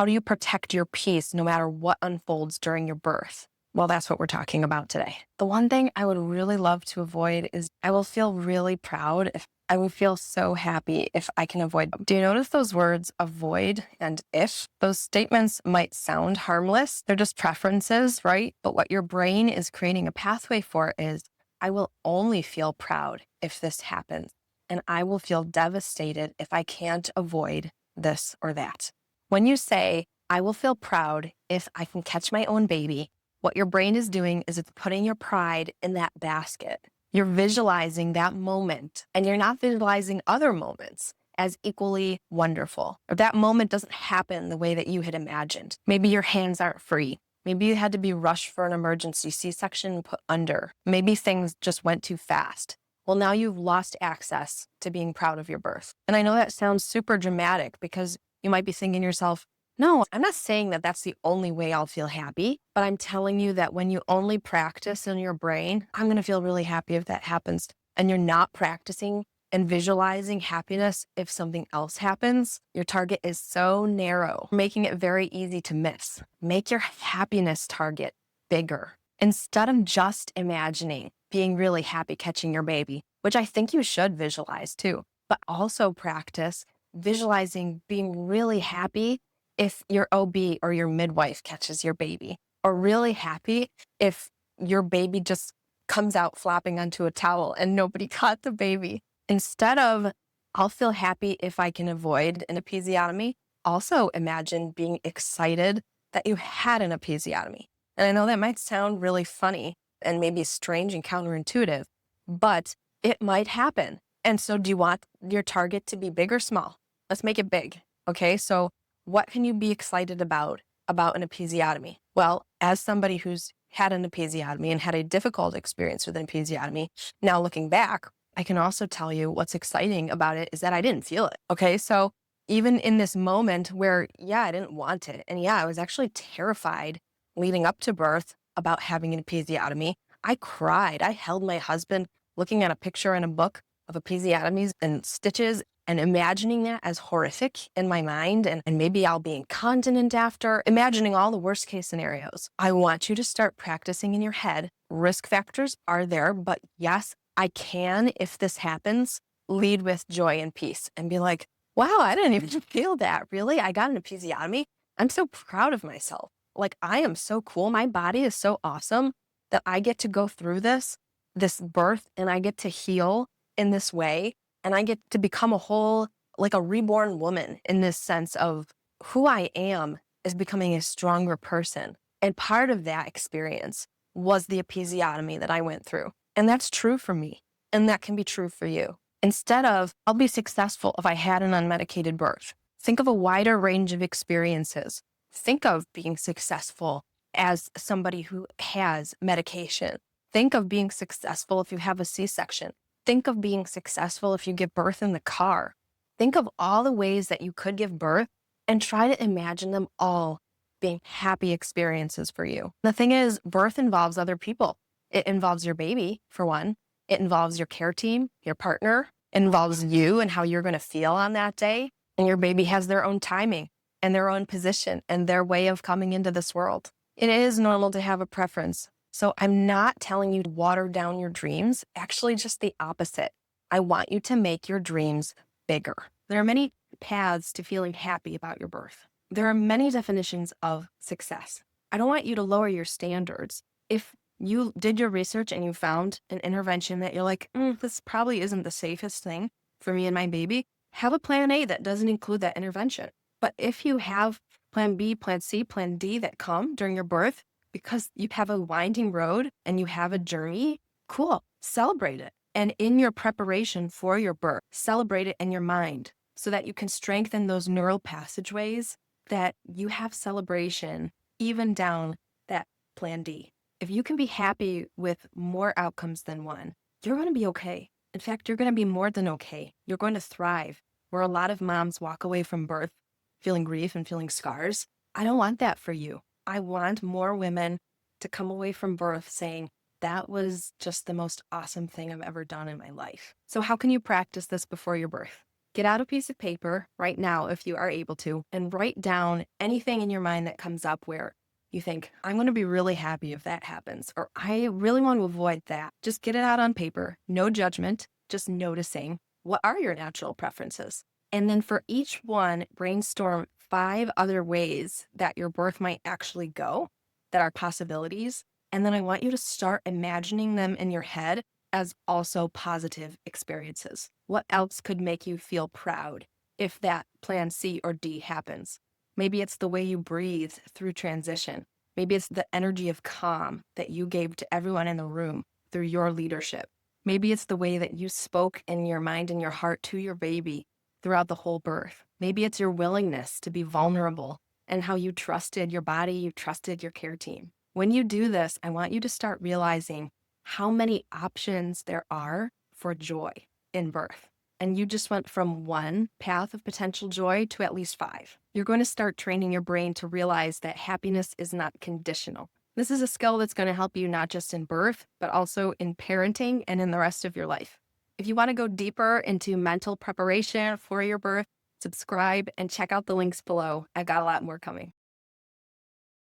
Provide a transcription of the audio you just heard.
How do you protect your peace no matter what unfolds during your birth? Well, that's what we're talking about today. The one thing I would really love to avoid is I will feel really proud if I will feel so happy if I can avoid them. Do you notice those words avoid and if? Those statements might sound harmless. They're just preferences, right? But what your brain is creating a pathway for is I will only feel proud if this happens. And I will feel devastated if I can't avoid this or that. When you say, I will feel proud if I can catch my own baby, what your brain is doing is it's putting your pride in that basket. You're visualizing that moment and you're not visualizing other moments as equally wonderful. Or that moment doesn't happen the way that you had imagined. Maybe your hands aren't free. Maybe you had to be rushed for an emergency C-section and put under. Maybe things just went too fast. Well, now you've lost access to being proud of your birth. And I know that sounds super dramatic because you might be thinking to yourself, no, I'm not saying that that's the only way I'll feel happy, but I'm telling you that when you only practice in your brain, I'm going to feel really happy if that happens. And you're not practicing and visualizing happiness if something else happens, your target is so narrow, making it very easy to miss. Make your happiness target bigger. Instead of just imagining being really happy catching your baby, which I think you should visualize too, but also practice visualizing being really happy if your OB or your midwife catches your baby, or really happy if your baby just comes out flopping onto a towel and nobody caught the baby. Instead of, I'll feel happy if I can avoid an episiotomy, also imagine being excited that you had an episiotomy. And I know that might sound really funny and maybe strange and counterintuitive, but it might happen. And so do you want your target to be big or small? Let's make it big. Okay, so what can you be excited about an episiotomy? Well, as somebody who's had an episiotomy and had a difficult experience with an episiotomy, now looking back, I can also tell you what's exciting about it is that I didn't feel it. Okay, so even in this moment where, yeah, I didn't want it, and yeah, I was actually terrified leading up to birth about having an episiotomy, I cried. I held my husband looking at a picture in a book of episiotomies and stitches and imagining that as horrific in my mind, and maybe I'll be incontinent after, imagining all the worst case scenarios. I want you to start practicing in your head. Risk factors are there, but yes, I can, if this happens, lead with joy and peace and be like, wow, I didn't even feel that. Really? I got an episiotomy. I'm so proud of myself. Like, I am so cool. My body is so awesome that I get to go through this birth, and I get to heal in this way. And I get to become a whole, like a reborn woman in this sense of who I am is becoming a stronger person. And part of that experience was the episiotomy that I went through. And that's true for me. And that can be true for you. Instead of, I'll be successful if I had an unmedicated birth. Think of a wider range of experiences. Think of being successful as somebody who has medication. Think of being successful if you have a C-section. Think of being successful if you give birth in the car. Think of all the ways that you could give birth and try to imagine them all being happy experiences for you. The thing is, birth involves other people. It involves your baby, for one. It involves your care team, your partner. It involves you and how you're going to feel on that day. And your baby has their own timing and their own position and their way of coming into this world. It is normal to have a preference. So I'm not telling you to water down your dreams, actually just the opposite. I want you to make your dreams bigger. There are many paths to feeling happy about your birth. There are many definitions of success. I don't want you to lower your standards. If you did your research and you found an intervention that you're like, this probably isn't the safest thing for me and my baby, have a plan A that doesn't include that intervention. But if you have plan B, plan C, plan D that come during your birth, because you have a winding road and you have a journey, cool, celebrate it. And in your preparation for your birth, celebrate it in your mind so that you can strengthen those neural passageways that you have celebration even down that plan D. If you can be happy with more outcomes than one, you're going to be okay. In fact, you're going to be more than okay. You're going to thrive. Where a lot of moms walk away from birth feeling grief and feeling scars, I don't want that for you. I want more women to come away from birth saying, that was just the most awesome thing I've ever done in my life. So how can you practice this before your birth? Get out a piece of paper right now, if you are able to, and write down anything in your mind that comes up where you think, I'm going to be really happy if that happens, or I really want to avoid that. Just get it out on paper, no judgment, just noticing what are your natural preferences. And then for each one, brainstorm 5 other ways that your birth might actually go that are possibilities. And then I want you to start imagining them in your head as also positive experiences. What else could make you feel proud if that plan C or D happens? Maybe it's the way you breathe through transition. Maybe it's the energy of calm that you gave to everyone in the room through your leadership. Maybe it's the way that you spoke in your mind and your heart to your baby throughout the whole birth. Maybe it's your willingness to be vulnerable and how you trusted your body, you trusted your care team. When you do this, I want you to start realizing how many options there are for joy in birth. And you just went from one path of potential joy to at least 5. You're going to start training your brain to realize that happiness is not conditional. This is a skill that's going to help you not just in birth, but also in parenting and in the rest of your life. If you want to go deeper into mental preparation for your birth, subscribe and check out the links below. I've got a lot more coming.